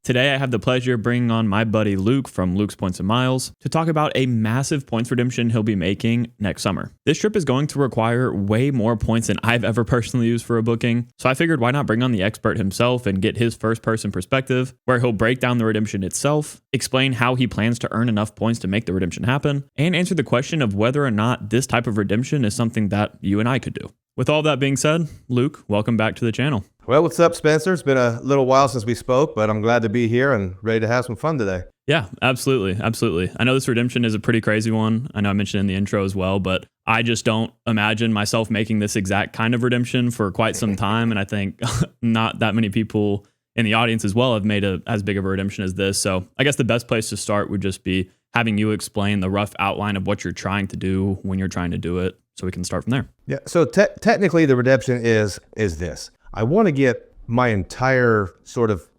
Today, I have the pleasure of bringing on my buddy Luke from Luke's Points and Miles to talk about a massive points redemption he'll be making next summer. This trip is going to require way more points than I've ever personally used for a booking, so I figured why not bring on the expert himself and get his first-person perspective, where he'll break down the redemption itself, explain how he plans to earn enough points to make the redemption happen, and answer the question of whether or not this type of redemption is something that you and I could do. With all that being said, Luke, welcome back to the channel. Well, what's up, Spencer? It's been a little while since we spoke, but I'm glad to be here and ready to have some fun today. Yeah, absolutely. Absolutely. I know this redemption is a pretty crazy one. I know I mentioned in the intro as well, but I just don't imagine myself making this exact kind of redemption for quite some time. And I think not that many people in the audience as well have made as big of a redemption as this. So I guess the best place to start would just be having you explain the rough outline of what you're trying to do when you're trying to do it, so we can start from there. Yeah, so technically the redemption is this. I want to get my entire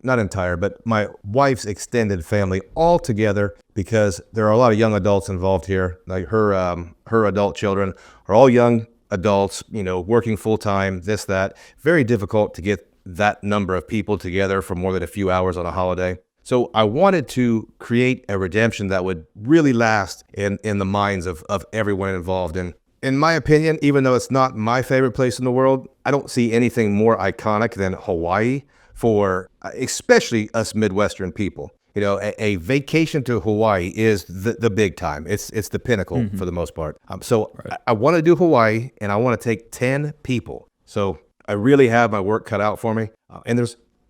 not entire, but my wife's extended family all together, because there are a lot of young adults involved here. Like her adult children are all young adults, working full time, this, that. Very difficult to get that number of people together for more than a few hours on a holiday. So I wanted to create a redemption that would really last in the minds of everyone involved. And in my opinion, even though it's not my favorite place in the world, I don't see anything more iconic than Hawaii for especially us Midwestern people. A vacation to Hawaii is the big time. It's the pinnacle for the most part. Right. I want to do Hawaii, and I want to take 10 people. So I really have my work cut out for me.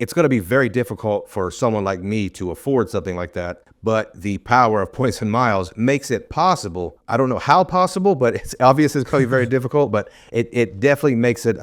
It's going to be very difficult for someone like me to afford something like that. But the power of points and miles makes it possible. I don't know how possible, but it's obvious it's going to be very difficult. But it definitely makes it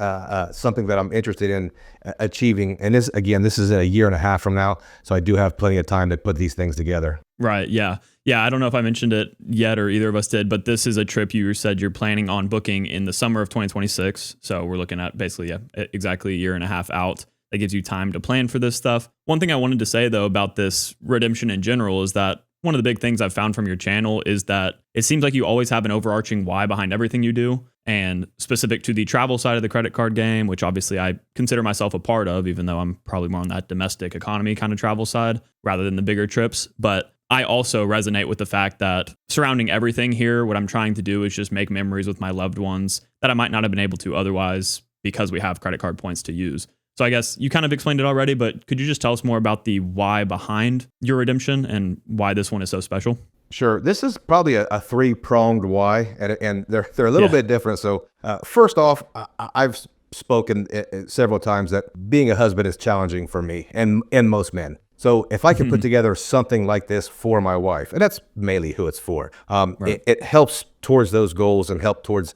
something that I'm interested in achieving. And this is a year and a half from now. So I do have plenty of time to put these things together. Right. Yeah. Yeah. I don't know if I mentioned it yet or either of us did, but this is a trip you said you're planning on booking in the summer of 2026. So we're looking at basically exactly a year and a half out. That gives you time to plan for this stuff. One thing I wanted to say, though, about this redemption in general is that one of the big things I've found from your channel is that it seems like you always have an overarching why behind everything you do. And specific to the travel side of the credit card game, which obviously I consider myself a part of, even though I'm probably more on that domestic economy kind of travel side rather than the bigger trips. But I also resonate with the fact that surrounding everything here, what I'm trying to do is just make memories with my loved ones that I might not have been able to otherwise because we have credit card points to use. So I guess you kind of explained it already, but could you just tell us more about the why behind your redemption and why this one is so special? Sure. This is probably a three-pronged why, and they're a little bit different. So first off, I've spoken several times that being a husband is challenging for me and most men. So if I can put together something like this for my wife, and that's mainly who it's for, right. it helps towards those goals and help towards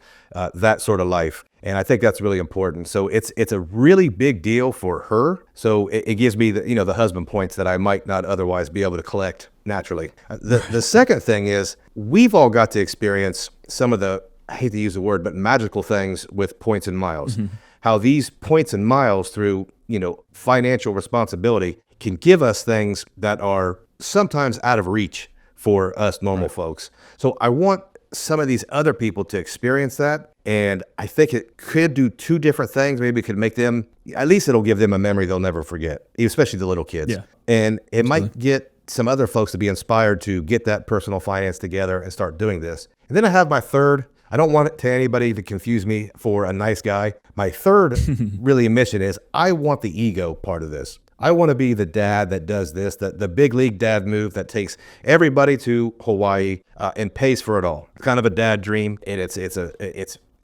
that sort of life. And I think that's really important. So it's a really big deal for her. So it gives me the husband points that I might not otherwise be able to collect naturally. The second thing is we've all got to experience some of the, I hate to use the word, but magical things with points and miles. How these points and miles through, financial responsibility can give us things that are sometimes out of reach for us normal folks. So I want some of these other people to experience that. And I think it could do two different things. Maybe it could make them, at least it'll give them a memory they'll never forget, especially the little kids. Yeah. And it might get some other folks to be inspired to get that personal finance together and start doing this. And then I have my third. I don't want it to anybody to confuse me for a nice guy. My third really mission is I want the ego part of this. I want to be the dad that does this, the big league dad move that takes everybody to Hawaii and pays for it all. Kind of a dad dream, and it's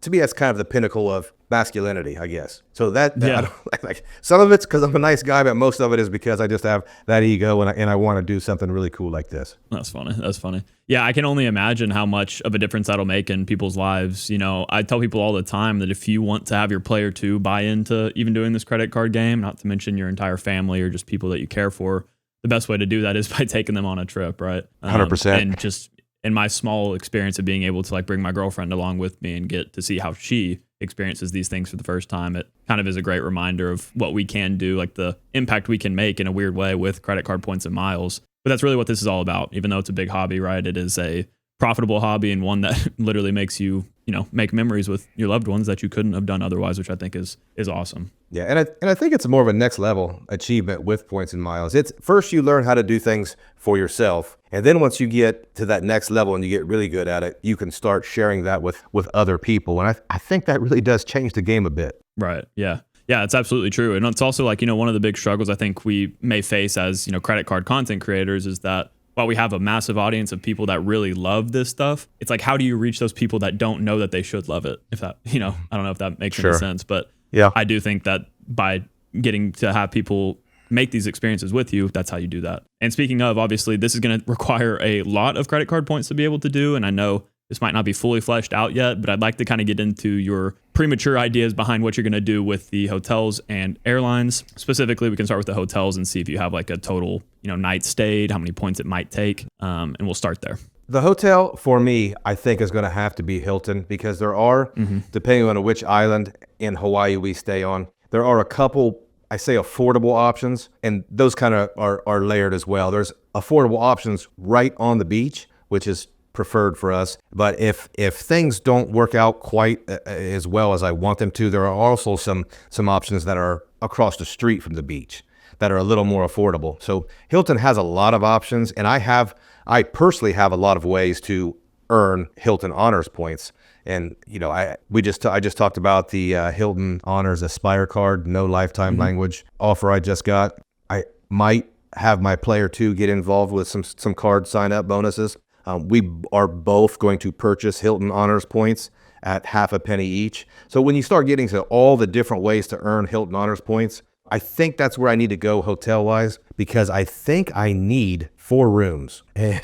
to me that's kind of the pinnacle of masculinity, I guess. So I don't, like some of it's because I'm a nice guy, but most of it is because I just have that ego and I want to do something really cool like this. That's funny. That's funny. Yeah, I can only imagine how much of a difference that'll make in people's lives. I tell people all the time that if you want to have your player two buy into even doing this credit card game, not to mention your entire family or just people that you care for, the best way to do that is by taking them on a trip, right? 100%. And just in my small experience of being able to bring my girlfriend along with me and get to see how she experiences these things for the first time, it kind of is a great reminder of what we can do, the impact we can make in a weird way with credit card points and miles. But that's really what this is all about. Even though it's a big hobby, right? It is a profitable hobby and one that literally makes you, make memories with your loved ones that you couldn't have done otherwise, which I think is awesome. Yeah, and I think it's more of a next level achievement with points and miles. It's first you learn how to do things for yourself, and then once you get to that next level and you get really good at it, you can start sharing that with other people. And I think that really does change the game a bit. Right. Yeah. Yeah, it's absolutely true. And it's also like, one of the big struggles I think we may face as, credit card content creators is that while we have a massive audience of people that really love this stuff, it's like, how do you reach those people that don't know that they should love it? If that, I don't know if that makes any sense, but yeah, I do think that by getting to have people make these experiences with you, that's how you do that. And speaking of, obviously, this is going to require a lot of credit card points to be able to do. And I know this might not be fully fleshed out yet, but I'd like to kind of get into your premature ideas behind what you're going to do with the hotels and airlines. Specifically, we can start with the hotels and see if you have like a total, night stayed, how many points it might take, and we'll start there. The hotel for me, I think, is going to have to be Hilton because there are, depending on which island in Hawaii we stay on, there are a couple, I say affordable options, and those kind of are layered as well. There's affordable options right on the beach, which is preferred for us. But if things don't work out quite as well as I want them to, there are also some options that are across the street from the beach that are a little more affordable. So Hilton has a lot of options, and I personally have a lot of ways to earn Hilton Honors points. And I just talked about the Hilton Honors Aspire card, no lifetime language offer I just got. I might have my player 2 get involved with some card sign up bonuses. We are both going to purchase Hilton Honors points at half a penny each. So when you start getting to all the different ways to earn Hilton Honors points, I think that's where I need to go hotel-wise, because I think I need 4 rooms. Okay.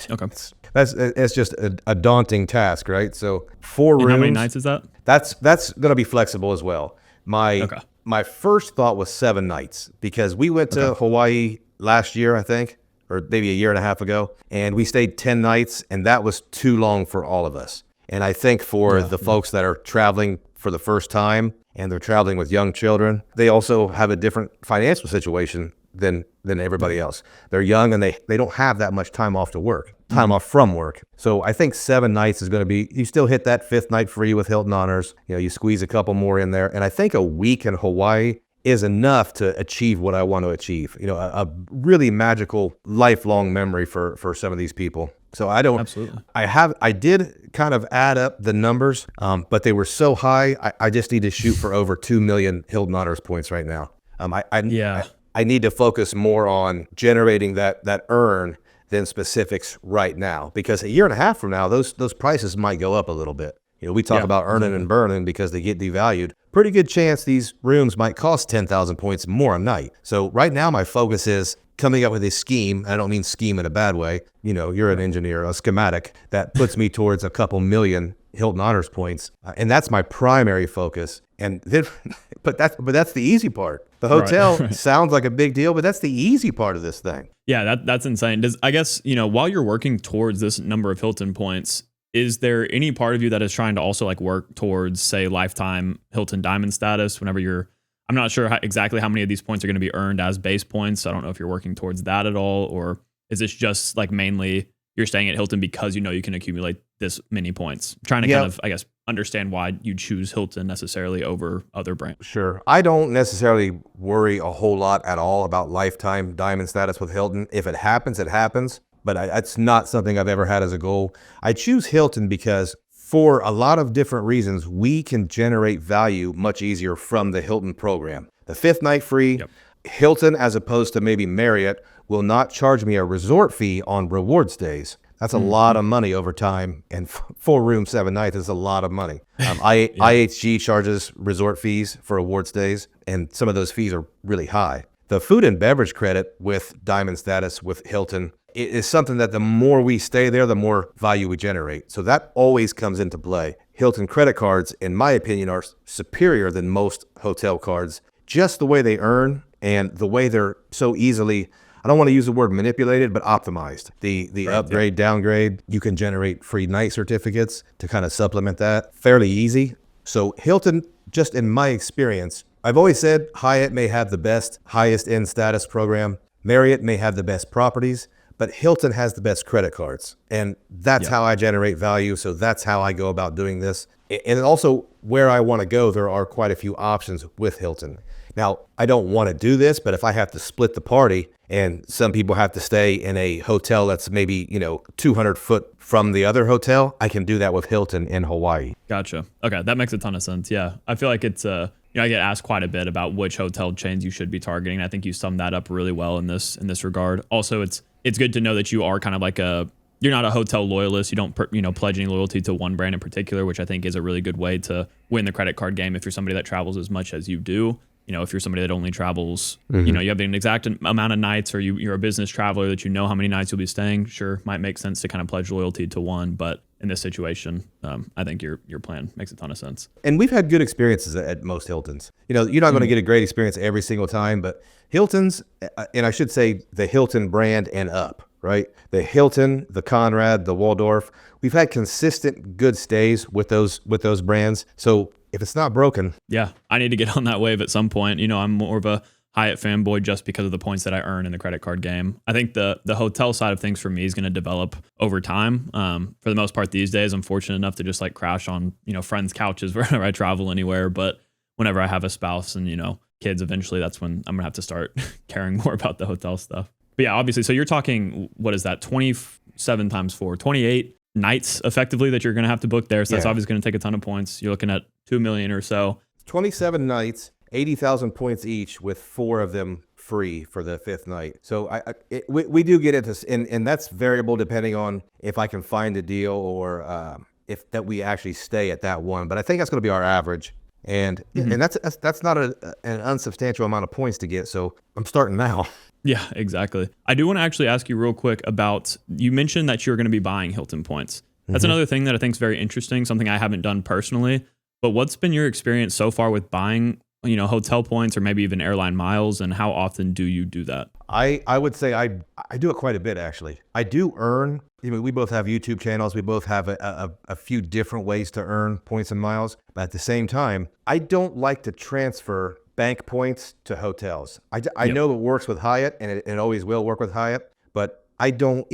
That's just a daunting task, right? So 4 rooms. How many nights is that? That's going to be flexible as well. My first thought was 7 nights because we went to Hawaii last year, I think, or maybe a year and a half ago, and we stayed 10 nights, and that was too long for all of us. And I think for the folks that are traveling for the first time and they're traveling with young children, they also have a different financial situation than everybody else. They're young and they don't have that much time off from work. So I think 7 nights is going to be, you still hit that 5th night free with Hilton Honors. You squeeze a couple more in there. And I think a week in Hawaii is enough to achieve what I want to achieve. A really magical lifelong memory for some of these people. So absolutely. I did kind of add up the numbers, but they were so high. I just need to shoot for over 2 million Hilton Honors points right now. I need to focus more on generating that earn than specifics right now, because a year and a half from now, those prices might go up a little bit. We talk about earning and burning because they get devalued. Pretty good chance these rooms might cost 10,000 points more a night. So right now my focus is coming up with a scheme. I don't mean scheme in a bad way. You're an engineer, a schematic that puts me towards a couple million Hilton Honors points. And that's my primary focus. And then, but that's the easy part. The hotel sounds like a big deal, but that's the easy part of this thing. Yeah, that's insane. I guess, while you're working towards this number of Hilton points, is there any part of you that is trying to also like work towards, say, lifetime Hilton Diamond status whenever I'm not sure exactly how many of these points are going to be earned as base points. So I don't know if you're working towards that at all, or is this just like mainly you're staying at Hilton because you can accumulate this many points? I'm trying to kind of, I guess, understand why you choose Hilton necessarily over other brands. Sure. I don't necessarily worry a whole lot at all about lifetime Diamond status with Hilton. If it happens, it happens. But it's not something I've ever had as a goal. I choose Hilton because for a lot of different reasons, we can generate value much easier from the Hilton program. The 5th night free, Hilton, as opposed to maybe Marriott, will not charge me a resort fee on reward stays. That's a lot of money over time, and 4 rooms, 7 nights is a lot of money. IHG charges resort fees for award stays, and some of those fees are really high. The food and beverage credit with Diamond status with Hilton is something that the more we stay there, the more value we generate. So that always comes into play. Hilton credit cards, in my opinion, are superior than most hotel cards, just the way they earn and the way they're so easily, I don't want to use the word manipulated, but optimized. The upgrade, downgrade, you can generate free night certificates to kind of supplement that. Fairly easy. So Hilton, just in my experience, I've always said Hyatt may have the best, highest end status program. Marriott may have the best properties, but Hilton has the best credit cards. And that's Yeah. how I generate value. So that's how I go about doing this. And also where I want to go, there are quite a few options with Hilton. Now, I don't want to do this, but if I have to split the party and some people have to stay in a hotel that's maybe, 200 foot from the other hotel, I can do that with Hilton in Hawaii. Gotcha. Okay, that makes a ton of sense. Yeah, I feel like it's I get asked quite a bit about which hotel chains you should be targeting. I think you summed that up really well in this regard. Also, it's good to know that you are kind of like you're not a hotel loyalist. You don't pledge any loyalty to one brand in particular, which I think is a really good way to win the credit card game if you're somebody that travels as much as you do. If you're somebody that only travels, you have an exact amount of nights, or you're a business traveler that how many nights you'll be staying, sure, might make sense to kind of pledge loyalty to one. But in this situation, I think your plan makes a ton of sense. And we've had good experiences at most Hiltons. You're not going to get a great experience every single time, but Hilton's, and I should say the Hilton brand and up, right? The Hilton, the Conrad, the Waldorf, we've had consistent good stays with those brands. So if it's not broken. Yeah, I need to get on that wave at some point. I'm more of a Hyatt fanboy just because of the points that I earn in the credit card game. I think the hotel side of things for me is going to develop over time. For the most part these days, I'm fortunate enough to just like crash on, friends' couches whenever I travel anywhere. But whenever I have a spouse and, kids, eventually that's when I'm going to have to start caring more about the hotel stuff. But yeah, obviously, so you're talking, what is that, 27 times 4, 28 nights effectively that you're going to have to book there. So that's obviously going to take a ton of points. You're looking at 2 million or so. 27 nights, 80,000 points each, with 4 of them free for the 5th night. So we do get into, and that's variable depending on if I can find a deal or if that we actually stay at that one. But I think that's going to be our average. And and that's not an unsubstantial amount of points to get. So I'm starting now. Yeah, exactly. I do want to actually ask you real quick about, you mentioned that you're going to be buying Hilton points. That's another thing that I think is very interesting, something I haven't done personally. But what's been your experience so far with buying, hotel points or maybe even airline miles, and how often do you do that? I would say I do it quite a bit, actually. I do earn, we both have YouTube channels. We both have a few different ways to earn points and miles. But at the same time, I don't like to transfer bank points to hotels. I know it works with Hyatt, and it always will work with Hyatt, but I don't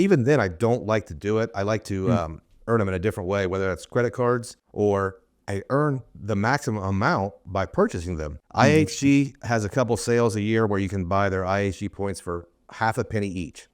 like to do it. I like to earn them in a different way, whether that's credit cards or I earn the maximum amount by purchasing them. IHG has a couple sales a year where you can buy their IHG points for half a penny each.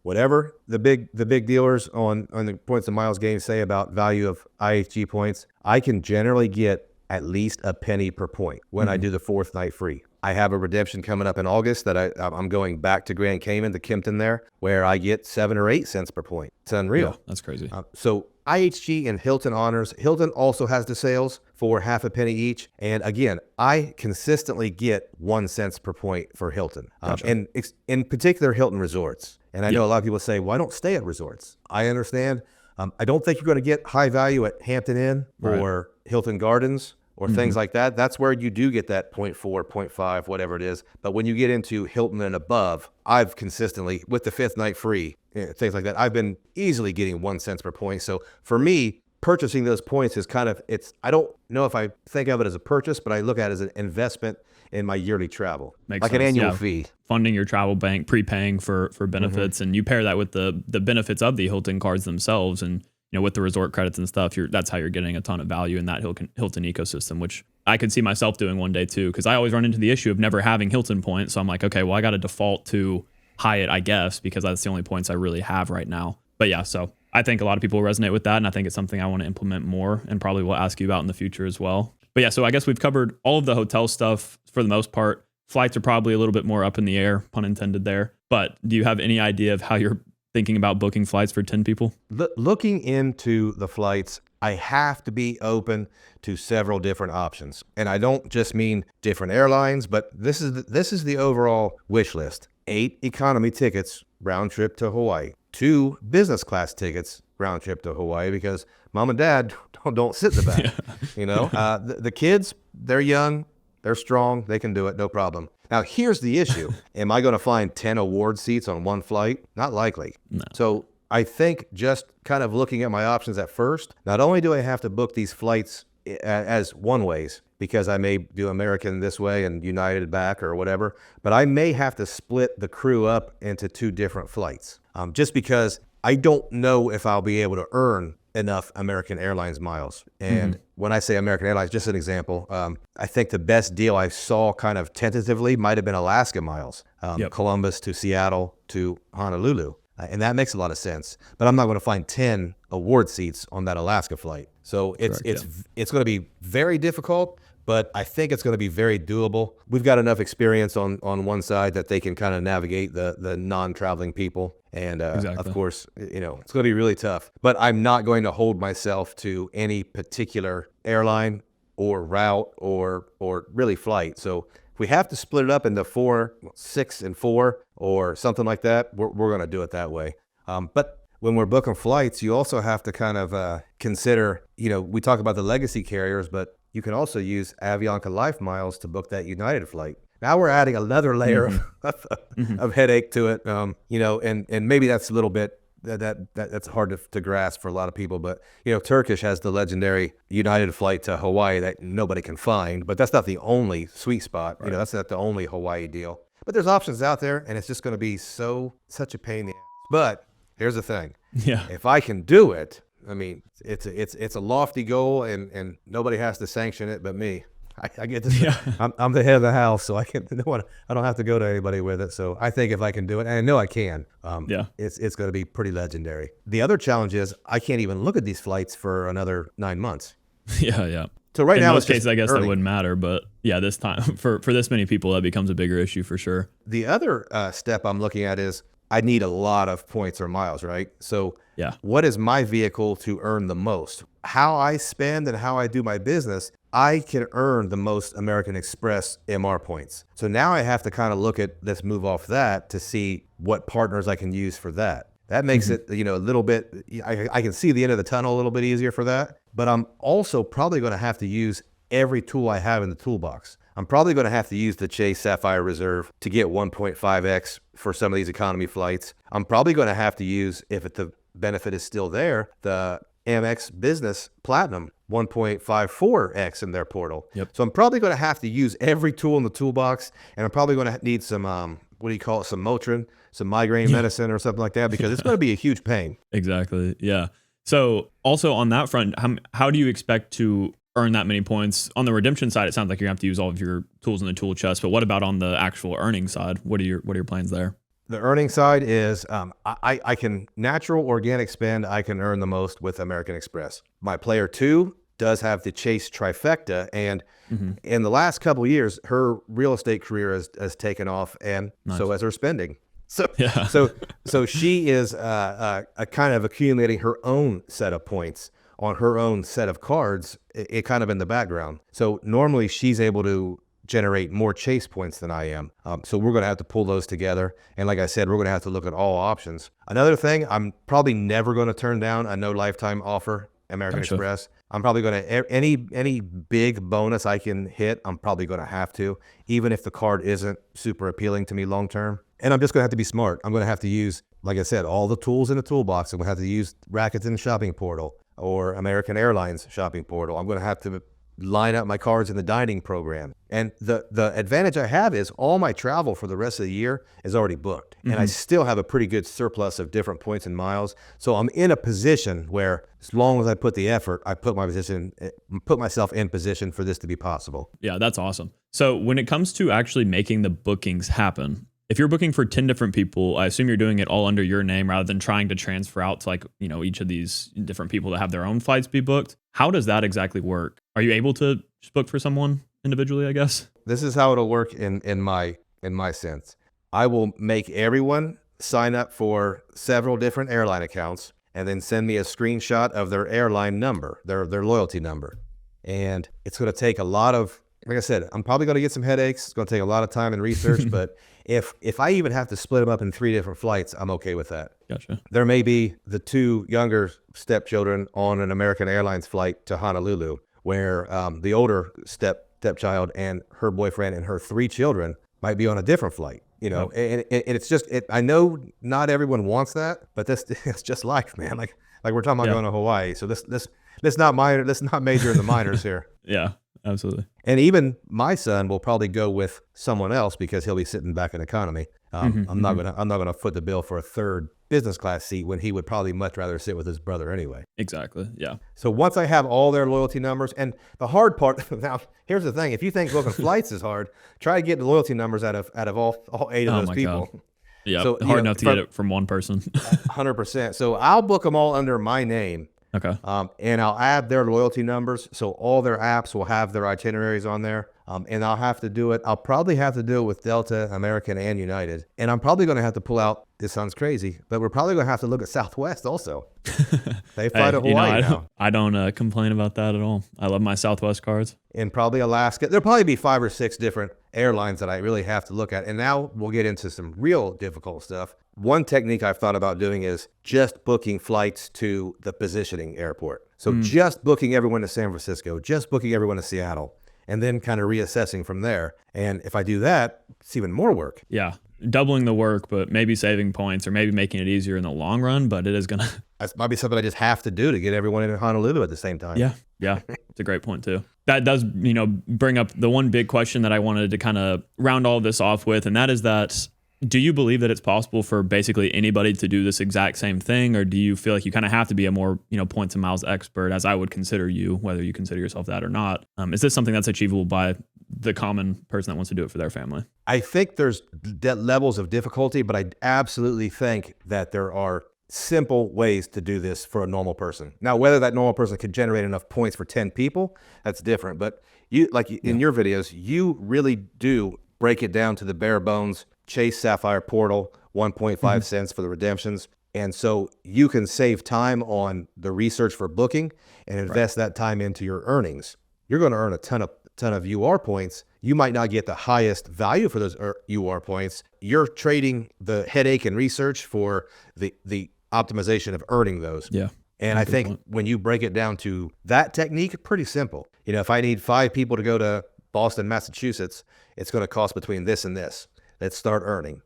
Whatever the big dealers on the points and miles game say about value of IHG points, I can generally get at least a penny per point when I do the 4th night free. I have a redemption coming up in August that I'm going back to Grand Cayman, to Kimpton there, where I get 7 or 8 cents per point. It's unreal. Yeah, that's crazy. So IHG and Hilton Honors. Hilton also has the sales for half a penny each. And again, I consistently get 1 cent per point for Hilton. Gotcha. And in particular, Hilton resorts. And I know a lot of people say, well, I don't stay at resorts. I understand. I don't think you're going to get high value at Hampton Inn or Hilton Gardens or things like that. That's where you do get that 0.4, 0.5, whatever it is. But when you get into Hilton and above, I've consistently, with the 5th night free, things like that, I've been easily getting 1 cent per point. So for me, purchasing those points is kind of, I don't know if I think of it as a purchase, but I look at it as an investment in my yearly travel. Makes like sense. an annual fee. Funding your travel bank, prepaying for benefits, and you pair that with the benefits of the Hilton cards themselves, and with the resort credits and stuff, that's how you're getting a ton of value in that Hilton ecosystem, which I could see myself doing one day too, because I always run into the issue of never having Hilton points. So I'm like, okay, well, I got to default to Hyatt, I guess, because that's the only points I really have right now. But yeah, so I think a lot of people resonate with that, and I think it's something I want to implement more and probably will ask you about in the future as well. But yeah, so I guess we've covered all of the hotel stuff for the most part. Flights are probably a little bit more up in the air, pun intended there. But do you have any idea of how you're thinking about booking flights for 10 people? Looking into the flights, I have to be open to several different options. And I don't just mean different airlines, but this is the overall wish list. 8 economy tickets round trip to Hawaii. 2 business class tickets round trip to Hawaii, because mom and dad don't sit in the back. The kids, they're young, they're strong, they can do it, no problem. Now, here's the issue. Am I going to find 10 award seats on one flight? Not likely. No. So I think just kind of looking at my options at first, not only do I have to book these flights as one ways, because I may do American this way and United back or whatever, but I may have to split the crew up into two different flights, just because I don't know if I'll be able to earn enough American Airlines miles. And when I say American Airlines, just an example, I think the best deal I saw kind of tentatively might have been Alaska miles, Columbus to Seattle to Honolulu. And that makes a lot of sense, but I'm not going to find 10 award seats on that Alaska flight. So it's going to be very difficult, but I think it's going to be very doable. We've got enough experience on one side that they can kind of navigate the non-traveling people. And of course, it's going to be really tough, but I'm not going to hold myself to any particular airline or route or really flight. So if we have to split it up into 4, 6 and 4 or something like that, we're going to do it that way. But when we're booking flights, you also have to kind of consider, we talk about the legacy carriers, but you can also use Avianca Life Miles to book that United flight. Now we're adding another layer of headache to it, and maybe that's a little bit, that's hard to grasp for a lot of people, but Turkish has the legendary United flight to Hawaii that nobody can find, but that's not the only sweet spot. Right. That's not the only Hawaii deal. But there's options out there, and it's just going to be such a pain in the ass. But here's the thing: if I can do it, I mean, it's a lofty goal, and nobody has to sanction it but me. I get this. I'm the head of the house, so I don't have to go to anybody with it. So I think if I can do it, and I know I can, it's going to be pretty legendary. The other challenge is I can't even look at these flights for another 9 months. Yeah. So right now, in most cases, I guess that wouldn't matter, but this time for this many people, that becomes a bigger issue for sure. The other step I'm looking at is I need a lot of points or miles, right? So what is my vehicle to earn the most? How I spend and how I do my business, I can earn the most American Express MR points. So now I have to kind of let's move off that to see what partners I can use for that. That makes it, a little bit, I can see the end of the tunnel a little bit easier for that. But I'm also probably going to have to use every tool I have in the toolbox. I'm probably going to have to use the Chase Sapphire Reserve to get 1.5x for some of these economy flights. I'm probably going to have to use, if the benefit is still there, the Amex Business Platinum 1.54x in their portal. So I'm probably going to have to use every tool in the toolbox, and I'm probably going to need some, some Motrin, some migraine medicine or something like that, because it's going to be a huge pain. Exactly. Yeah. So also on that front, how do you expect to earn that many points? On the redemption side, it sounds like you're going to have to use all of your tools in the tool chest, but what about on the actual earning side? What are your plans there? The earning side is I can natural organic spend. I can earn the most with American Express. My player 2 does have the Chase trifecta, and in the last couple of years, her real estate career has taken off, and so has her spending. So she is kind of accumulating her own set of points on her own set of cards, it kind of in the background. So normally she's able to generate more Chase points than I am. So we're going to have to pull those together. And like I said, we're going to have to look at all options. Another thing, I'm probably never going to turn down a no lifetime offer, American Express. I'm probably going to, any big bonus I can hit, I'm probably going to have to, even if the card isn't super appealing to me long term. And I'm just going to have to be smart. I'm going to have to use, like I said, all the tools in the toolbox. I'm going to have to use Rakuten Shopping Portal or American Airlines Shopping Portal. I'm going to have to line up my cards in the dining program. And the advantage I have is all my travel for the rest of the year is already booked. And I still have a pretty good surplus of different points and miles. So I'm in a position where as long as I put the effort, I put myself in position for this to be possible. Yeah, that's awesome. So when it comes to actually making the bookings happen, if you're booking for 10 different people, I assume you're doing it all under your name rather than trying to transfer out to each of these different people to have their own flights be booked. How does that exactly work? Are you able to just book for someone individually, I guess? This is how it'll work in my sense. I will make everyone sign up for several different airline accounts and then send me a screenshot of their airline number, their loyalty number. And it's going to take a lot of, like I said, I'm probably going to get some headaches. It's going to take a lot of time and research, but if I even have to split them up in 3 different flights, I'm okay with that. Gotcha. There may be the 2 younger stepchildren on an American Airlines flight to Honolulu, where the older stepchild and her boyfriend and her 3 children might be on a different flight. And it's just, I know not everyone wants that, but it's just life, man. Like we're talking about going to Hawaii. So let's not major in the minors here. Yeah, absolutely. And even my son will probably go with someone else because he'll be sitting back in economy. I'm not gonna foot the bill for a third business class seat when he would probably much rather sit with his brother anyway. Exactly. Yeah. So once I have all their loyalty numbers, and the hard part now, here's the thing: if you think booking flights is hard, try to get the loyalty numbers out of all 8 of those people. God. Yeah, so, hard enough to get it from one person. 100%. So I'll book them all under my name. Okay. And I'll add their loyalty numbers. So all their apps will have their itineraries on there. And I'll probably have to do it with Delta, American, and United. And I'm probably going to have to pull out, this sounds crazy, but we're probably going to have to look at Southwest also. They fly to Hawaii now. I don't complain about that at all. I love my Southwest cards. And probably Alaska. There'll probably be 5 or 6 different airlines that I really have to look at. And now we'll get into some real difficult stuff. One technique I've thought about doing is just booking flights to the positioning airport. So just booking everyone to San Francisco, just booking everyone to Seattle, and then kind of reassessing from there. And if I do that, it's even more work. Yeah. Doubling the work, but maybe saving points or maybe making it easier in the long run, but it is going to. That might be something I just have to do to get everyone in Honolulu at the same time. Yeah. Yeah. It's a great point too. That does, bring up the one big question that I wanted to kind of round all of this off with. And that is that, do you believe that it's possible for basically anybody to do this exact same thing? Or do you feel like you kind of have to be a more, points and miles expert, as I would consider you, whether you consider yourself that or not? Is this something that's achievable by the common person that wants to do it for their family? I think there's levels of difficulty, but I absolutely think that there are simple ways to do this for a normal person. Now, whether that normal person can generate enough points for 10 people, that's different. But in your videos, you really do break it down to the bare bones. Chase Sapphire Portal, 1.5 cents for the redemptions. And so you can save time on the research for booking and invest that time into your earnings. You're going to earn a ton of UR points. You might not get the highest value for those UR points. You're trading the headache and research for the optimization of earning those. Yeah. And I think when you break it down to that technique, pretty simple. If I need 5 people to go to Boston, Massachusetts, it's going to cost between this and this. Let's start earning.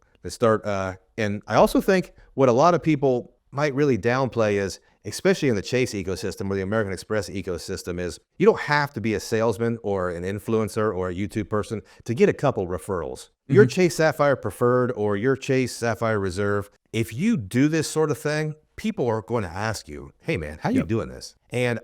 And I also think what a lot of people might really downplay is, especially in the Chase ecosystem or the American Express ecosystem, is you don't have to be a salesman or an influencer or a YouTube person to get a couple referrals. Your Chase Sapphire Preferred or your Chase Sapphire Reserve, if you do this sort of thing, people are going to ask you, hey man, how you doing this? And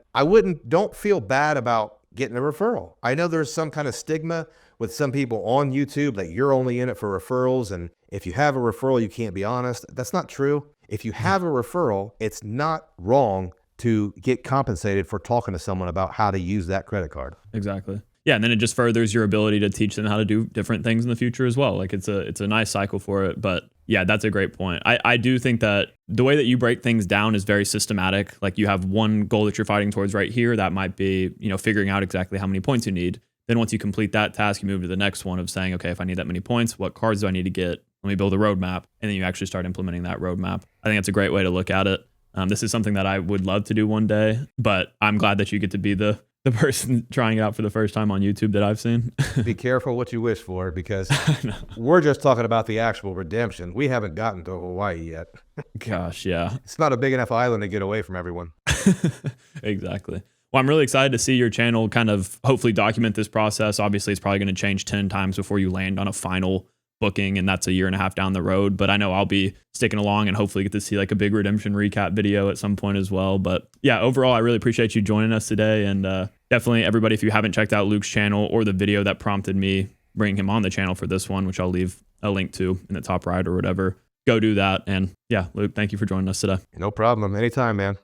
don't feel bad about getting a referral. I know there's some kind of stigma with some people on YouTube that you're only in it for referrals. And if you have a referral, you can't be honest. That's not true. If you have a referral, it's not wrong to get compensated for talking to someone about how to use that credit card. Exactly. Yeah. And then it just furthers your ability to teach them how to do different things in the future as well. Like it's a nice cycle for it. But yeah, that's a great point. I do think that the way that you break things down is very systematic. Like you have one goal that you're fighting towards right here. That might be, figuring out exactly how many points you need. Then once you complete that task, you move to the next one of saying, okay, if I need that many points, what cards do I need to get? Let me build a roadmap. And then you actually start implementing that roadmap. I think that's a great way to look at it. This is something that I would love to do one day, but I'm glad that you get to be the person trying it out for the first time on YouTube that I've seen. Be careful what you wish for, because we're just talking about the actual redemption. We haven't gotten to Hawaii yet. Gosh, yeah. It's not a big enough island to get away from everyone. Exactly. Well, I'm really excited to see your channel kind of hopefully document this process. Obviously, it's probably going to change 10 times before you land on a final booking, and that's a year and a half down the road. But I know I'll be sticking along and hopefully get to see like a big redemption recap video at some point as well. But yeah, overall, I really appreciate you joining us today. And definitely everybody, if you haven't checked out Luke's channel or the video that prompted me bringing him on the channel for this one, which I'll leave a link to in the top right or whatever, go do that. And yeah, Luke, thank you for joining us today. No problem. Anytime, man.